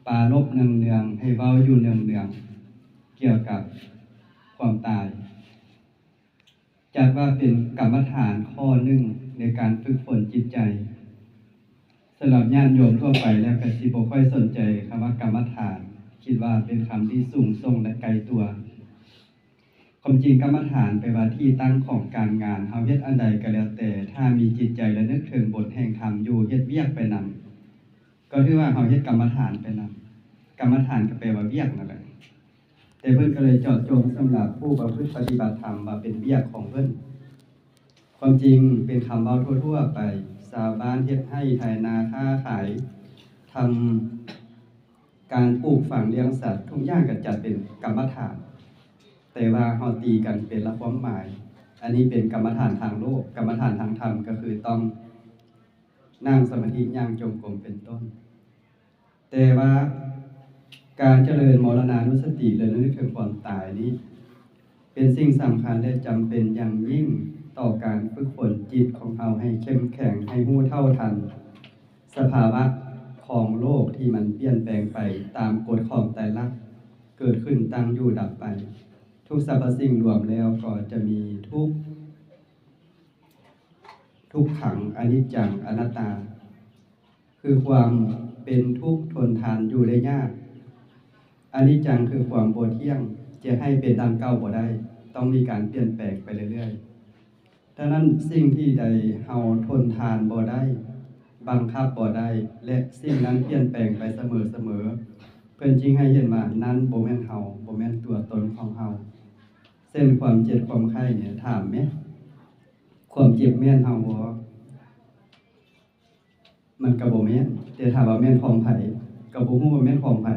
ปรารภเนืองๆให้เว้าอยู่เนืองๆเกี่ยวกับความตายจัดว่าเป็นกรรมฐานข้อหนึ่งในการฝึกฝนจิตใจสำหรับญาติโยมทั่วไปแล้วก็สิบ่ค่อยสนใจคำว่ากรรมฐานคิดว่าเป็นคำที่สูงส่งและไกลตัวความจริงกรรมฐานแปลว่าที่ตั้งของการงานเฮาเฮ็ดอันใดก็แล้วแต่ถ้ามีจิตใจและนึกถึงบทแห่งธรรมอยู่เฮ็ดเวียกไปนำก็ถือว่าเฮาเฮ็ดกรรมฐานไปนำกรรมฐานก็แปลว่าเวียกนั่นแหละแต่เพิ่นก็เลยเจาะจงสำหรับผู้ประพฤติปฏิบัติธรรมว่าเป็นเวียกของเพิ่นความจริงเป็นคำเว้าทั่วๆไปชาวบ้านเฮ็ดให้ไถนาค้าขายทำการปลูกฝังเลี้ยงสัตว์ทุกอย่างก็จัดเป็นกรรมฐานแต่ว่าเฮาตีกันเป็นละความหมายอันนี้เป็นกรรมฐานทางโลกกรรมฐานทางธรรมก็คือต้องนั่งสมาธิย่างจงกรมเป็นต้นแต่ว่าการเจริญมรณานุสติและระลึกถึงความตายนี้เป็นสิ่งสำคัญและจำเป็นอย่างยิ่งต่อการฝึกฝนจิตของเราให้เข้มแข็งให้รู้เท่าทันสภาวะของโลกที่มันเปลี่ยนแปลงไปตามกฎของไตรลักษณ์เกิดขึ้นตั้งอยู่ดับไปทุกสรรพสิ่งรวมแล้วก็จะมีทุกขังอนิจจังอนัตตาคือความเป็นทุกข์ทนทานอยู่ได้ยากอนิจจังคือความบ่เที่ยงจะให้เป็นดังเก่าบ่ได้ต้องมีการเปลี่ยนแปลงไปเรื่อยๆดังนั้นสิ่งที่ใดเฮาทนทานบ่ได้บังคับบ่ได้และสิ่งนั้นเปลี่ยนแปลงไปเสมอเพิ่นจึงให้เห็นว่านั้นบ่แม่นเฮาบ่แม่นตัวตนของเฮาเส้นความเจ็บความไข้เนี่ยถามแม่ความเจ็บแม่นเฮาบ่มันก็บ่แม่นแต่ถ้าว่าแม่นของไผก็บ่ฮู้ว่าแม่นของไผ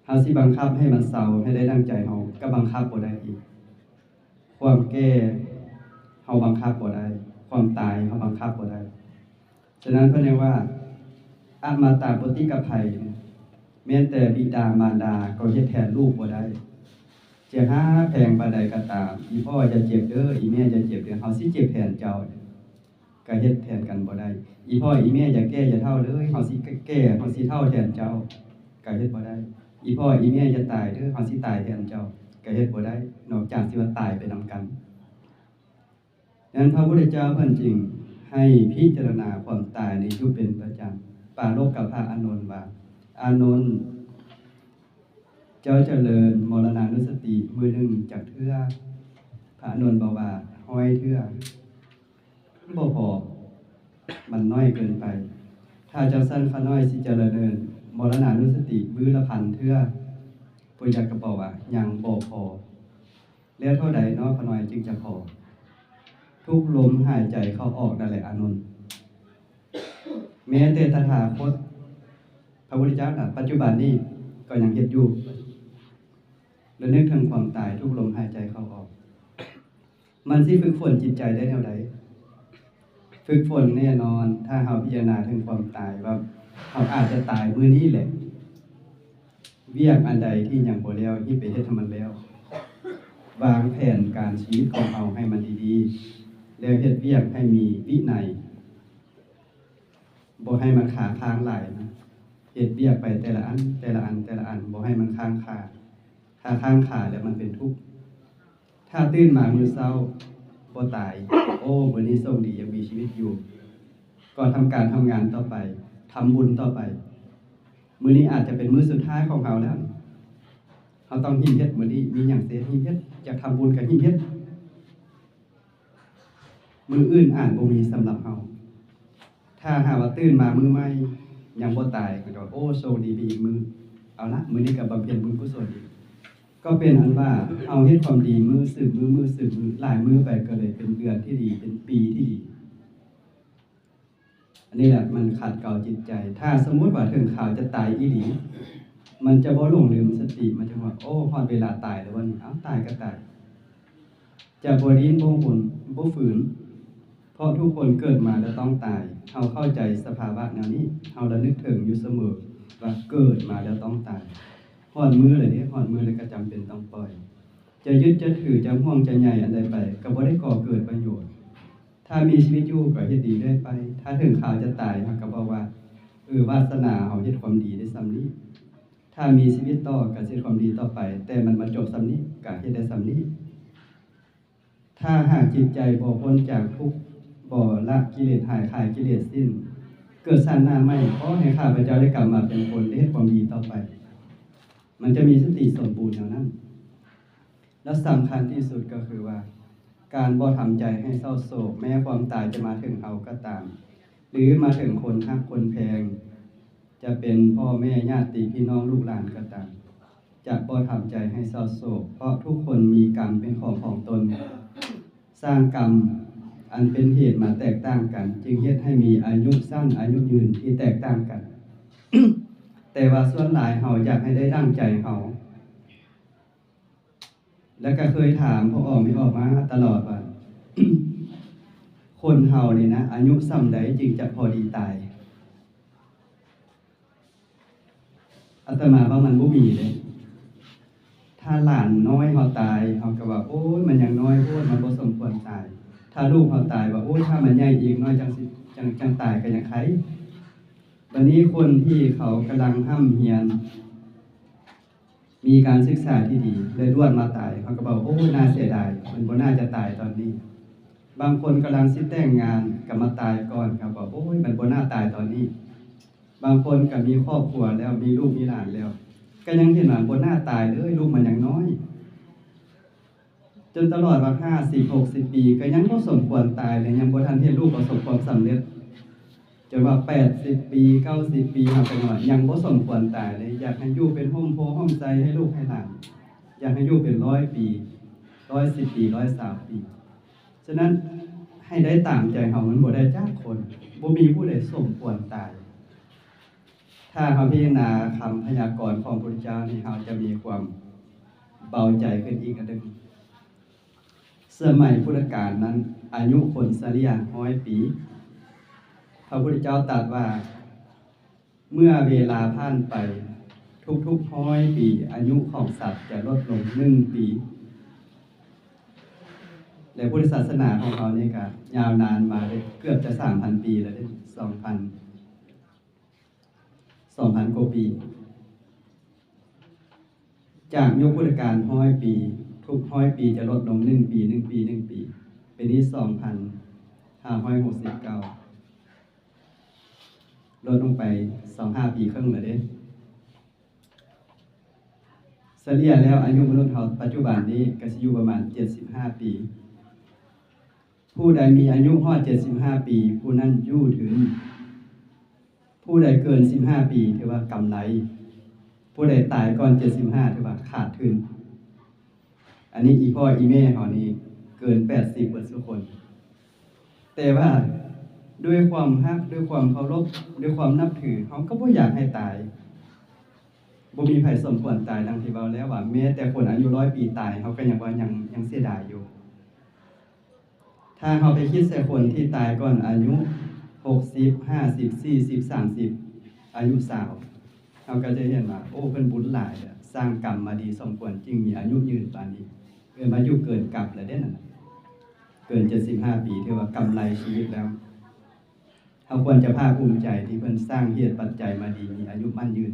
เฮาสิบังคับให้มันเศร้าให้ได้ดังใจเฮาก็บังคับบ่ได้อีกความแก่เฮาบังคับบ่ได้ความตายเฮาบังคับบ่ได้ฉะนั้นเพิ่นเรียกว่าอมตะปฏิกัปภัยแม้แต่บิดามารดาก็เฮ็ดแทนลูกบ่ได้จะหาแพงปานใดก็ตามอีพ่อจะเจ็บเด้ออีแม่จะเจ็บเด้อเฮาสิเจ็บแทนเจ้าก็เฮ็ดแทนกันบ่ได้อีพ่ออีแม่อย่าแก่อย่าเฒ่าเลยเฮาสิแก่เฮาสิเฒ่าแทนเจ้าก็เฮ็ดบ่ได้อีพ่ออีแม่อย่าตายเด้อเฮาสิตายแทนเจ้าก็เฮ็ดบ่ได้นอกจากสิว่าตายไปนำกันดังนั้นพระพุทธเจ้าเพิ่นจึงให้พิจารณาความตายในอยู่เป็นประจำปรารภกับพระอานนท์ว่าอานนท์เจ้าเจริญมรณานุสติมือหนึ่งจากเทื่อพระอานนท์บอกว่าห้อยเทื่อบ่พอมันน้อยเกินไปถ้าเจ้าสั้นข้าน้อยสิเจริญมรณานุสติมือละพันเทื่อพุทธเจ้าก็บอกว่ายังบ่พอแล้วเท่าใดเนาะข้าน้อยจึงจะพอทุกลมหายใจเข้าออกนั่นแหละอานนท์แม้แต่ตถาคตพระพุทธเจ้าน่ะปัจจุบันนี้ก็ยังเฮ็ดอยู่และนึกถึงความตายทุกลมหายใจเข้าออกมันสิฝึกฝนจิตใจได้แนวใดฝึกฝนแน่นอนถ้าเฮาพิจารณาถึงความตายว่าเฮาอาจจะตายมื้อนี้แหละเวียกอันใดที่ยังบ่แล้วที่ไปเฮ็ดให้มันแล้ววางแผนการชีวิตของเฮาให้มันดีๆแล้วเฮ็ดเวียกให้มีวินัยบ่ให้มันขาค้างหลายนะเฮ็ดเวียกไปแต่ละอันบ่ให้มันค้างคาถ้าค้างคาแล้วมันเป็นทุกข์ถ้าตื่นมามื้อเช้าบ่ตายโอ้มื้อนี้โชคดียังมีชีวิตอยู่ก็ทำการทำงานต่อไปทำบุญต่อไปมื้อนี้อาจจะเป็นมื้อสุดท้ายของเฮาแล้วเฮาต้องหิ้มเฮ็ดมื้อนี้มีหยังเสียหิ้มเฮ็ดอยากทำบุญก็หิ้มเฮ็ดมื้ออื่นบ่มีสำหรับเฮาถ้าหากว่าตื่นมามื้อใหม่ยังบ่ตายก็โอ้โชคดีไปอีกมื้อเอาละมื้อนี้ก็บำเพ็ญบุญกุศลอีกก็เป็นอันว่าเฮาเฮ็ดความดีมื้อสืบมื้อหลายมื้อไปก็เลยเป็นเดือนที่ดีเป็นปีที่ดีอันนี้แหละมันขัดเกลาจิตใจถ้าสมมุติว่าถึงข่าวจะตายอีหลีมันจะบ่หลงลืมสติมันจะว่าโอ้ฮอดเวลาตายแล้ววันนี้เอ้าตายก็ตายจะบ่ดิ้นบ่หนบ่ฝืนเพราะทุกคนเกิดมาแล้วต้องตายเฮาเข้าใจสภาวะแนวนี้เฮาระลึกถึงอยู่เสมอว่าเกิดมาแล้วต้องตายฮอดมื้อเลยเด้ฮอดมื้อแล้วก็จำเป็นต้องปล่อยจะยึดจะถือจะห่วงจะใหญ่อันใดไปก็บ่ได้ก่อเกิดประโยชน์ถ้ามีชีวิตอยู่ก็เฮ็ดดีเรื่อยไปถ้าถึงข่าวจะตายเฮาก็บอกว่า วาสนาเฮาเฮ็ดความดีได้ส่ำนี้ถ้ามีชีวิตต่อก็เฮ็ดความดีต่อไปแต่มันมาจบส่ำนี้ก็เฮ็ดได้ส่ำนี้ถ้าหากจิตใจบ่พ้นจากทุกข์บ่ละกิเลสหายคลายกิเลสสิ้นเกิดชาติหน้าใหม่ขอให้ข้าพเจ้าได้กลับมาเป็นคนได้เฮ็ดความดีต่อไปมันจะมีสติสมบูรณ์แนวนั้นและสำคัญที่สุดก็คือว่าการบ่ทำใจให้เศร้าโศกแม้ความตายจะมาถึงเฮาก็ตามหรือมาถึงคนฮักคนแพงจะเป็นพ่อแม่ญาติพี่น้องลูกหลานก็ตามจะบ่ทำใจให้เศร้าโศกเพราะทุกคนมีกรรมเป็นของตนสร้างกรรมอันเป็นเหตุมาแตกต่างกันจึงเฮ็ดให้มีอายุสั้นอายุยืนที่แตกต่างกัน แต่ว่าส่วนหลายเฮาอยากให้ได้ดั่งใจเฮาแล้วก็เคยถามพ่อไม่ออกมาตลอดว่า คนเฮานี่นะอายุส่ำใดจึงจะพอดีตายอาตมาว่ามันบ่มีเลยถ้าหลานน้อยเฮาตายเฮาก็ว่าโอ้ยมันยังน้อยโพดมันบ่สมควรตายถ้าลูกเฮาตายว่าโอ้ยถ้ามันใหญ่อีกน้อยจังตายก็ยังไคบัดนี้คนที่เขากำลังห้ำเฮียนมีการศึกษาที่ดีเลยรวดมาตายเขาก็บอกโอ้น่าเสียดายมันบ่น่าจะตายตอนนี้บางคนกำลังสิแต่งงานก็มาตายก่อนครับบอกโอ้ยมันบ่น่าตายตอนนี้บางคนก็มีครอบครัวแล้วมีลูกมีหลานแล้วก็ยังเห็นว่าบ่น่าตายเลยลูกมันยังน้อยจนตลอดว่า50 60ปีก็ยังบ่สมควรตายเลยยังบ่ทันเห็นลูกประสบความสำเร็จจนว่า80ปี90ปีเฮาก็ยังบ่สมควรตายเลยอยากให้อยู่เป็นร่มโพร่มใจให้ลูกให้หลานอยากให้อยู่เป็น100ปี110ปี103ปีฉะนั้นให้ได้ตามใจเฮามันบ่ได้จักคนบ่มีผู้ใดสมควรตายถ้าเฮาพิจารณาคำพยากรณ์ของพระพุทธเจ้านี่เฮาจะมีความเบาใจขึ้นอีกอันหนึ่งสมัยพุทธกาลนั้นอายุคนเฉลี่ย100ปีพระพุทธเจ้าตรัสว่าเมื่อเวลาผ่านไปทุกๆ100ปีอายุของสัตว์จะลดลง1ปีและพุทธศาสนาของเขานี่ก็ยาวนานมาได้เกือบจะ 3,000 ปีแล้วเด้2,000 กว่าปีจากยุคพุทธกาล100ปีทุก100ปีจะลดลง1ปี1ปี1ปีเป็นที่2,569ลดลงไป25 ปีครึ่งแล้วเด้เฉลี่ยแล้วอายุมนุษย์เฮาปัจจุบันนี้ก็สิอยู่ประมาณ75 ปีผู้ใดมีอายุฮอด75 ปีผู้นั้นอยู่ถึงผู้ใดเกิน15 ปีถือว่ากำไรผู้ใดตายก่อน75ถือว่าขาดทุนอันนี้อีพ่ออีแม่เฮานี่เกิน80เบิดทุกคนแต่ว่าด้วยความรักด้วยความเคารพด้วยความนับถือเขาก็บ่อยากให้ตายบ่มีไผสมควรตายดังที่เว้าแล้วว่าแม้แต่คนอายุ100 ปีตายเขาก็ยังว่ายังเสียดายอยู่ถ้าเขาไปคิดใส่คนที่ตายก่อนอายุ60 50 40 30อายุสาวเขาก็จะเห็นว่าโอ้เพิ่นบุญหลายสร้างกรรมมาดีสมควรจึงมีอายุยืนปานนี้อายุเกินกรรมแล้วเด้นั่นเกิน75 ปีถือว่ากำไรชีวิตแล้วเขาควรจะภาคภูมิใจที่เพิ่นสร้างเหตุปัจจัยมาดีมีอายุมั่นยืน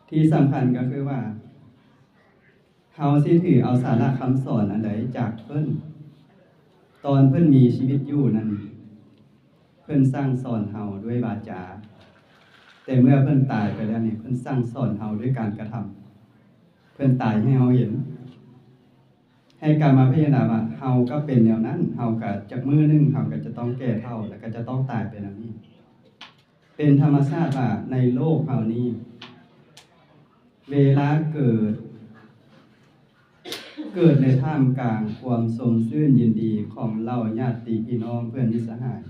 ที่สำคัญก็คือว่าเฮาสิถือเอาสาระคำสอนอันใดจากเพิ่นตอนเพิ่นมีชีวิตอยู่นั้นเพิ่นสร้างสอนเฮาด้วยวาจาแต่เมื่อเพิ่นตายไปแล้วนี่เพิ่นสร้างสอนเฮาด้วยการกระทำเพิ่นตายให้เฮาเห็นให้การมาพิจารณาว่าเฮาก็เป็นแนวนั้นเฮาก็จักมื้อนึงเฮาก็จะต้องแก่เฒ่าแล้วก็จะต้องตายไปแบบนี้เป็นธรรมชาติว่าในโลกเฮานี้เวลาเกิดในท่ามกลางความสมชื่นยินดีของเหล่าญาติพี่น้องเพื่อนมิตรสหาย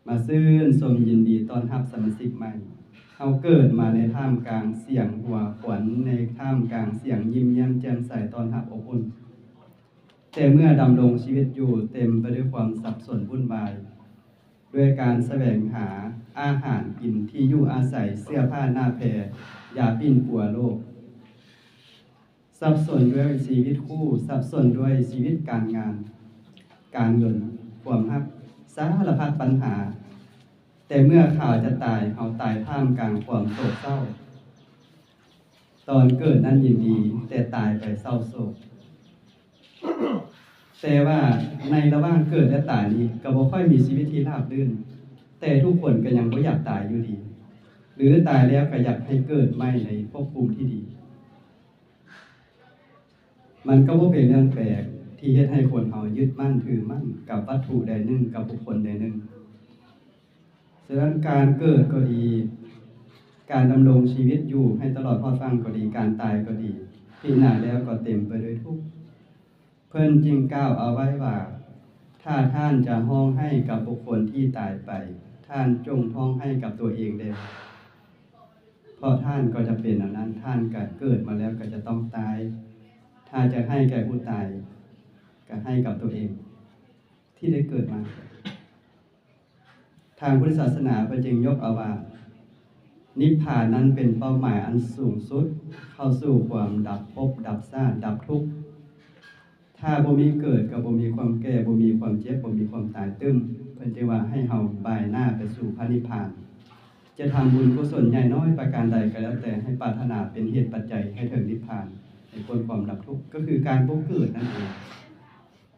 มาชื่นชมยินดีต้อนรับสมาชิกใหม่เฮาเกิดมาในท่ามกลางเสียงหัวขวัญในท่ามกลางเสียงยิ้มแย้มแจ่มใสต้อนรับอบอุ่นแต่เมื่อดำรงชีวิตอยู่เต็มไปด้วยความสับสนวุ่นวายด้วยการแสวงหาอาหารกินที่อยู่อาศัยเสื้อผ้าหน้าแพรยาปิ้นปัวโลกสับสนด้วยชีวิตคู่สับสนด้วยชีวิตการงานการเงินความรักสารพัดปัญหา แต่เมื่อข่าวจะตายเขาตายท่ามกลางความโศกเศร้าตอนเกิดนั้นยินดีแต่ตายไปเศร้าโศกแต่ว่าในระหว่างเกิดและตายนี้ก็บ่ค่อยมีชีวิตที่ราบรื่นแต่ทุกคนก็ยังบ่อยากตายอยู่ดีหรือตายแล้วก็อยากให้เกิดใหม่ในภพภูมิที่ดีมันก็บ่เป็นเรื่องแปลกที่เฮ็ดให้คนเฮายึดมั่นถือมั่นกับวัตถุใดหนึ่งกับบุคคลใดหนึ่งฉะนั้นการเกิดก็ดีการดำรงชีวิตอยู่ให้ตลอดพอดฟังก็ดีการตายก็ดีพิจารณาแล้วก็เต็มไปด้วยทุกข์เพิ่นจึงกล่าวเอาไว้ว่าถ้าท่านจะห้องให้กับบุคคลที่ตายไปท่านจงห้องให้กับตัวเองเด้เพราะท่านก็จะเป็นอย่างนั้นท่านก็เกิดมาแล้วก็จะต้องตายถ้าจะให้แก่ผู้ตายก็ให้กับตัวเองที่ได้เกิดมาทางพุทธศาสนาเพิ่นจึงยกเอาว่านิพพานนั้นเป็นเป้าหมายอันสูงสุดเข้าสู่ความดับภพดับชาติดับทุกข์ถ้าบ่มีเกิดก็บ่มีความแก่บ่มีความเจ็บบ่มีความตายตึ้มเพิ่นจึงว่าให้เฮาบ่ายหน้าไปสู่พระนิพพานจะทำบุญกุศลใหญ่น้อยประการใดก็แล้วแต่ให้ปรารถนาเป็นเหตุปัจจัยให้ถึงนิพพานให้พ้นความดับทุกข์ก็คือการบ่เกิดนั่นเอง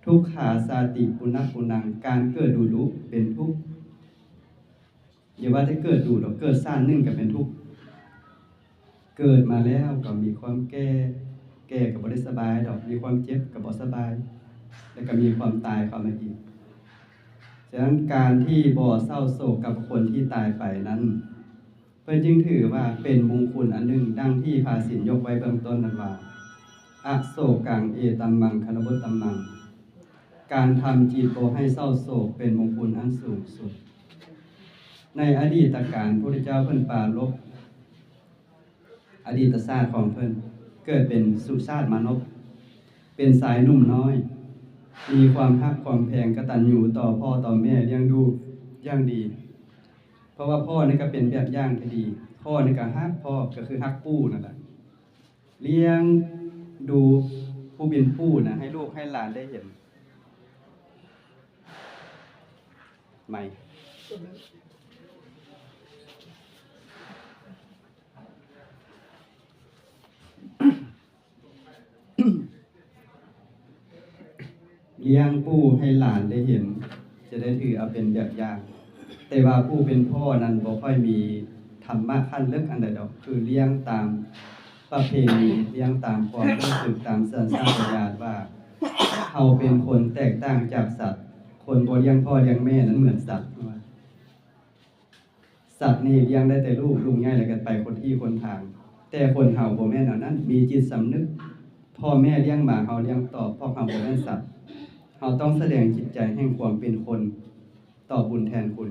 ทุกขาสาติปุณณปุนังการเกิดดูๆเป็นทุกข์อย่าว่าจะเกิดดูดอกเกิดซ่านนึงก็เป็นทุกข์เกิดมาแล้วก็มีความแก่ก็บ่ได้สบายดอกมีความเจ็บก็บ่สบายแล้วก็มีความตายเข้ามาอีกฉะนั้นการที่บ่เศร้าโศกกับคนที่ตายไปนั้นเพิ่นจึงถือว่าเป็นมงคลอันหนึ่งดังที่ภาษิตยกไว้เบื้องต้นนั้นว่าอโศกังเอตัมมังคณวุตตัมมังการทำจิตบ่ให้เศร้าโศกเป็นมงคลอันสูงสุดในอดีตการพระพุทธเจ้าเพิ่นปรารภอดีตชาติของเพิ่นเกิดเป็นสุชาติมนุษย์เป็นสายหนุ่มน้อยมีความรักความแพงกตัญญูต่อพ่อต่อแม่เลี้ยงดูอย่างดีเพราะว่าพ่อนี่ก็เป็นแบบอย่างที่ดีพ่อนี่ก็รักพ่อก็คือรักปู่นั่นแหละเลี้ยงดูผู้เป็นปู่นะให้ลูกให้หลานได้เห็นใหม่เลี้ยงปู่ให้หลานได้เห็นจะได้ถือเอาเป็นแบบอย่างแต่ว่าผู้เป็นพ่อนั้นบ่ค่อยมีธรรมะขั้นลึกอันใดดอกคือเลี้ยงตามประเพณีเลี้ยงตามความรู้สึกตามสัญชาตญาณว่าเฮาเป็นคนแตกต่างจากสัตว์คนบ่เลี้ยงพ่อเลี้ยงแม่นั้นเหมือนสัตว์สัตว์นี่เลี้ยงได้แต่ลูกลุงง่ายแล้วกันไปคนที่คนทางแต่คนเฮาบ่แม่นอันนั้นมีจิตสำนึกพ่อแม่เลี้ยงมาเฮาเลี้ยงตอบเพราะเฮาบ่แม่นสัตว์เราต้องแสดงจิตใจแห่งความเป็นคนต่อบุญแทนคุณ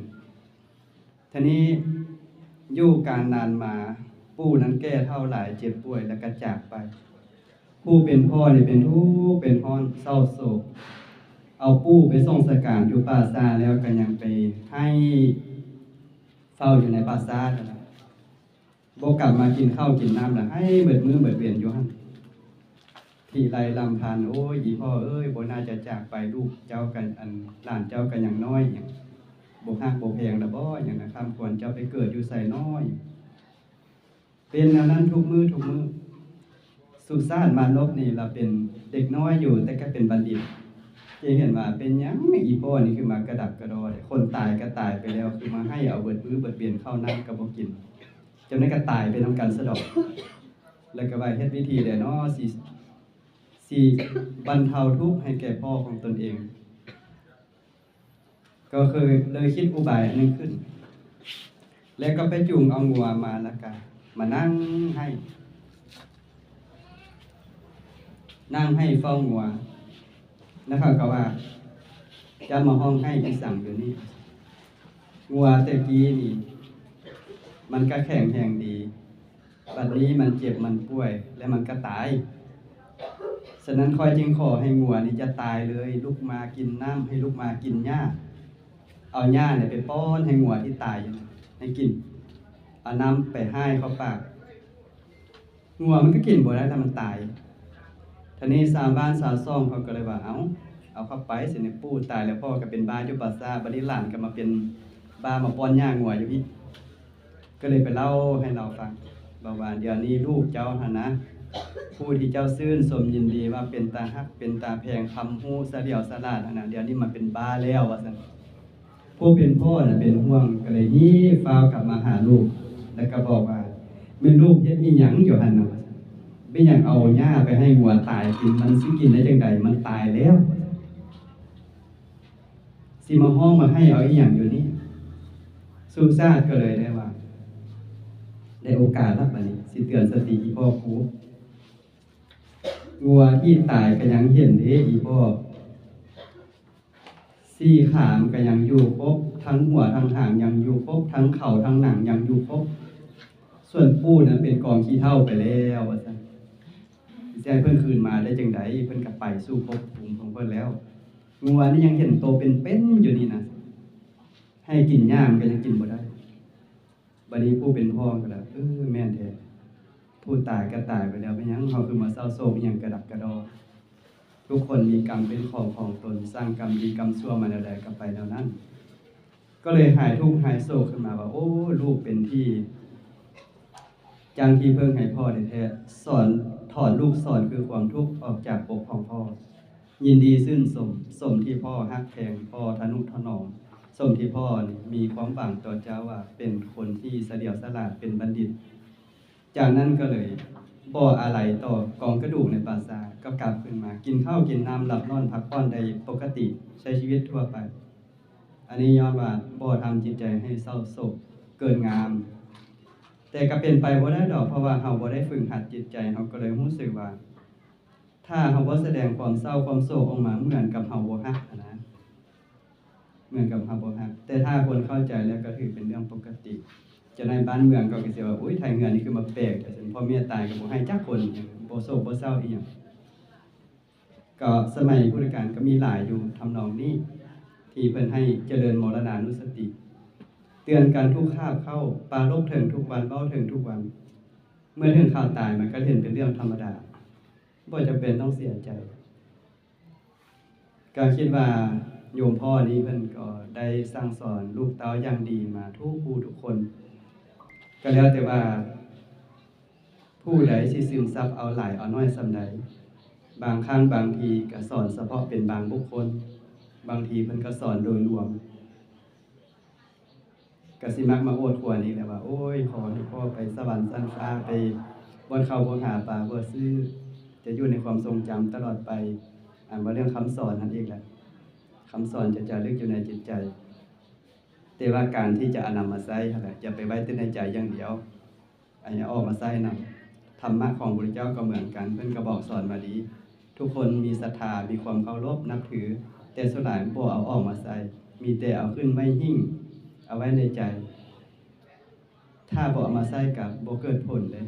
ทีนี้อยู่การนานมาปู่นั้นแก่เท่าหลายเจ็บป่วยแล้วก็จากไปผู้เป็นพ่อนี่เป็นทุกข์เป็นร้อนเศร้าโศกเอาปู่ไปส่งสการอยู่ป่าซาแล้วก็ยังไปให้เฝ้าอยู่ในป่าซานั่นแหละบ่กลับมากินข้าวกินน้ำแล้วให้เบิดมื้อเบิดเวียนอยู่หั่นที่ไรลำพันโอ้ยอีพ่อเอ้ยบ่น่าจะจากไปลูกเจ้ากันอันหลานเจ้ากันอย่างน้อยอย่างบ่ฮักบ่แพงละบ่อย่างนะครับควรเจ้าไปเกิดอยู่ใส่น้อยเป็นแนวนั้นทุกมื้อสุชาติมานพนี่เราเป็นเด็กน้อยอยู่แต่ก็เป็นบัณฑิตจะเห็นว่าเป็นหยังอีพ่อนี่คือมากระดักกระดอคนตายก็ตายไปแล้วคือมาให้เอาเบิดมื้อเบิดเวียนเข้าน้ำก็บ่กินจนนั้นก็ตายไปนำกันซะดอกแล้วก็ว่าเฮ็ดวิธีได้เนาะสิบรรเทาทุกข์ให้แก่พ่อของตนเองก็เคยเลยคิดอุบายอันนึงขึ้นแล้วก็ไปจูงเอางัวมาแล้วก็มานั่งให้เฝ้างัวนะครับก็ว่าจะมาห้องให้ที่สั่งอยู่นี่งัวแต่กี้นี่มันก็แข็งแรงดีบัดนี้มันเจ็บมันป่วยและมันก็ตายฉะนั้นคอยจึงขอให้งัวนี่จะตายเลยลุกมากินน้ำให้ลุกมากินหญ้าเอาหญ้าเนี่ยไปป้อนให้งัวที่ตายให้กินเอาน้ำไปให้เข้าปากงัวมันก็กินบ่ได้ถ้ามันตายทีนี้ชาวบ้านชาวซ่องเขาก็เลยว่าเอาเข้าไปสิเนี่ยปู่ตายแล้วพ่อก็เป็นบ้าอยู่ป่าซาบัดนี้หลานก็มาเป็น บ้ามาป้อนย่างงัวอยู่พี่ก็เลยไปเล่าให้เราฟังบอกว่าเดี๋ยวนี้ลูกเจ้าหั่นนะผู้ที่เจ้าซื่นสมยินดีว่าเป็นตาฮักเป็นตาแพงคำฮู้สะเดี่ยวสะลาดหั่นน่ะเดี๋ยวนี้มันเป็นบ้าแล้วว่าซั่นผู้เป็นพ่อน่ะเป็นห่วงก็เลยนี่ฟ้าวกลับมาหาลูกแล้วก็บอกว่าแม่ลูกเฮ็ดอีหยังอยู่หั่นน่ะว่าซั่นเป็นหยังเอาหญ้าไปให้งัวตายกินมันสิกินได้จังไดมันตายแล้วสิมาห้องมาให้เอาอีหยังอยู่นี่สุชาติก็เลยได้ว่าได้โอกาสแล้วบัดนี้สิเตือนสติอีพ่อครูงัวที่ตายก็ยังเห็นเด้อีพ่อสี่ขามก็ยังอยู่ครบทั้งหัวทั้งหางยังอยู่ครบทั้งเข่าทั้งหนังยังอยู่ครบส่วนปูนั้นเป็นกองขี้เถ้าไปแล้วว่าซั่นสิให้เพิ่นคืนมาได้จังไดเพิ่นก็ไปสู่ภพภูมิของเพิ่นแล้วงัวนี่ยังเห็นโตเป็นๆอยู่นี่นะให้กินหญ้ามันก็ยังกินบ่ได้บัดนี้ผู้เป็นพ่อก็แล้วแม่นแท้ผู้ตายก็ตายไปแล้วเป็นหยังเฮาคือมาเศร้าโศกอิหยังกระดับกระดอทุกคนมีกรรมเป็นของตนสร้างกรรมดีกรรมชั่วมาแล้วใดก็ไปแล้วนั้นก็เลยหายทุกข์หายโศกขึ้นมาว่าโอ้ลูกเป็นที่จังที่เพิ่งให้พ่อแท้ๆสอนถอนลูกสอนคือความทุกข์ออกจากปกของพ่อยินดีซื่นสมที่พ่อฮักแพงพ่อทนุถนอมสมที่พ่อมีความหวังต่อเจ้าว่าเป็นคนที่เสดี่ยวสลาดเป็นบัณฑิตจากนั้นก็เลยบ่อะไรต่อกองกระดูกในปราสาทก็กลับขึ้นมากินข้าวกินน้ำหลับนอนพักผ่อนได้ปกติใช้ชีวิตทั่วไปอันนี้ย้อนว่าบ่ทำจิตใจให้เศร้าโศกเกินงามแต่ก็เป็นไปบ่ได้ดอกเพราะว่าเฮาบ่ได้ฝึกหัดจิตใจเฮาก็เลยรู้สึกว่าถ้าเฮาบ่แสดงความเศร้าความโศกออกมาเหมือนกับเฮาบ่ฮักนะเหมือนกับเฮาบ่ฮักแต่ถ้าคนเข้าใจแล้วก็ถือเป็นเรื่องปกติจะในบ้านเมืองก็สิว่าอุ้ยไทยเงินนี่คือมาแปลกแต่ฉันพ่อแม่ตายก็บ่ให้จักคนบ่โศกบ่เศร้าอีหยังก็สมัยพุทธกาลก็มีหลายอยู่ทำนองนี้ที่เพิ่นให้เจริญมรณานุสติเตือนการทุกคาบเข้าปรารภถึงทุกวันเว้าถึงทุกวันเมื่อถึงข่าวตายมันก็เห็นเป็นเรื่องธรรมดาบ่จำเป็นต้องเสียใจก็คิดว่าโยมพ่อนี้เพิ่นก็ได้สั่งสอนลูกเต้าอย่างดีมาทุกผู้ทุกคนก็แล้วแต่ว่าผู้ใดสิซึมซับเอาหลายเอาน้อยส่ำใดบางครั้งบางทีก็สอนเฉพาะเป็นบางบุคคลบางทีเพิ่นก็สอนโดยรวมก็สิมักมาโอดควรอีกแหละว่าโอ้ยขอให้พ่อไปสวรรค์ชั้นฟ้าไปบ่เข้าบ่หาปลาบ่ซื้อจะอยู่ในความทรงจำตลอดไปว่าเรื่องคำสอนนั่นเองแหละคำสอนจะลึกอยู่ในจิตใจแต่ว่าการที่จะนำมาใช้นั่นแหละอย่าไปไว้แต่ในใจอย่างเดียวอันนี้ออกมาใช้นำธรรมะของพระพุทธเจ้าก็เหมือนกันเพิ่นก็บอกสอนมาดีทุกคนมีศรัทธามีความเคารพนับถือแต่ส่วนหลายบ่เอาออกมาใช้มีแต่เอาขึ้นไว้หิ้งเอาไว้ในใจถ้าบ่เอามาใช้ก็บ่เกิดผลเลย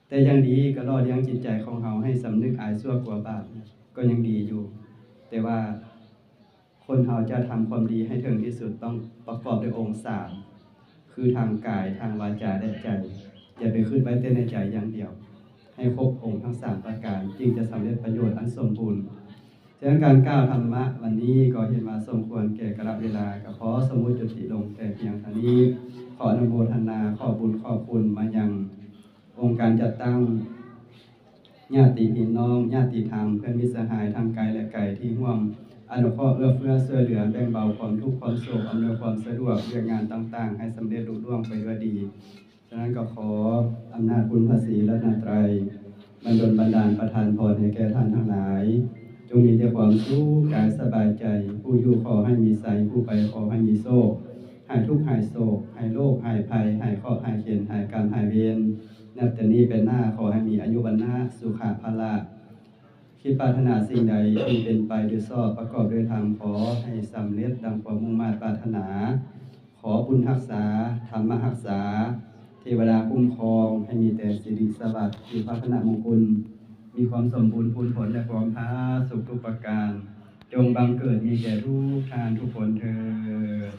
แต่อย่างดีก็รอเลี้ยงจิตใจของเฮาให้สำนึกอายชั่วกลัวบาปก็ยังดีอยู่แต่ว่าคนเฮาจะทำความดีให้ถึงที่สุดต้องประกอบด้วยองค์3คือทางกายทางวาจาและใจอย่าไปขึ้นไว้แต่ในใจอย่างเดียวให้ครบองค์ทั้ง3ประการจึงจะสำเร็จประโยชน์อันสมบูรณ์ฉะนั้นการกล่าวธรรมะวันนี้ก็เห็นว่าสมควรแก่กาลเวลาก็ขอสมุจุติลงแต่เพียงเท่านี้ขออนุโมทนาขอบุญขอบคุณมายังองค์การจัดตั้งญาติพี่น้องญาติธรรมเพื่อนมิตรสหายทางไกลและไกลที่ร่วมอนุเคราะห์เอื้อเฟื้อช่วยเหลือแบ่งเบาความทุกข์ความโศกอำนวยความสะดวกเรื่องงานต่างๆให้สำเร็จลุล่วงไปด้วยดีฉะนั้นก็ขออำนาจคุณพระศรีรัตนตรัยบันดาลประทานพรให้แก่ท่านทั้งหลายจงมีแต่ความสุขกายสบายใจผู้อยู่ขอให้มีไสผู้ไปขอให้มีโชคหายทุกข์หายโศกหายโรคหายภัยหายเคราะห์หายเข็ญหายกรรมหายเวรนับแต่นี้เป็นหน้าขอให้มีอายุวันนะสุขภาละคิดปรารถนาสิ่งใดที่เป็นไปโดยชอบประกอบด้วยธรรมขอให้สำเร็จดังความมุ่งมั่นปรารถนาขอบุญรักษาธรรมรักษาเทวดาคุ้มครองให้มีแต่สิริสวัสดิ์คือพระคณะมงคลมีความสมบูรณ์พูนผลและความพาสุขทุกประการจงบังเกิดมีแก่ทุกท่านทุกคนเถิด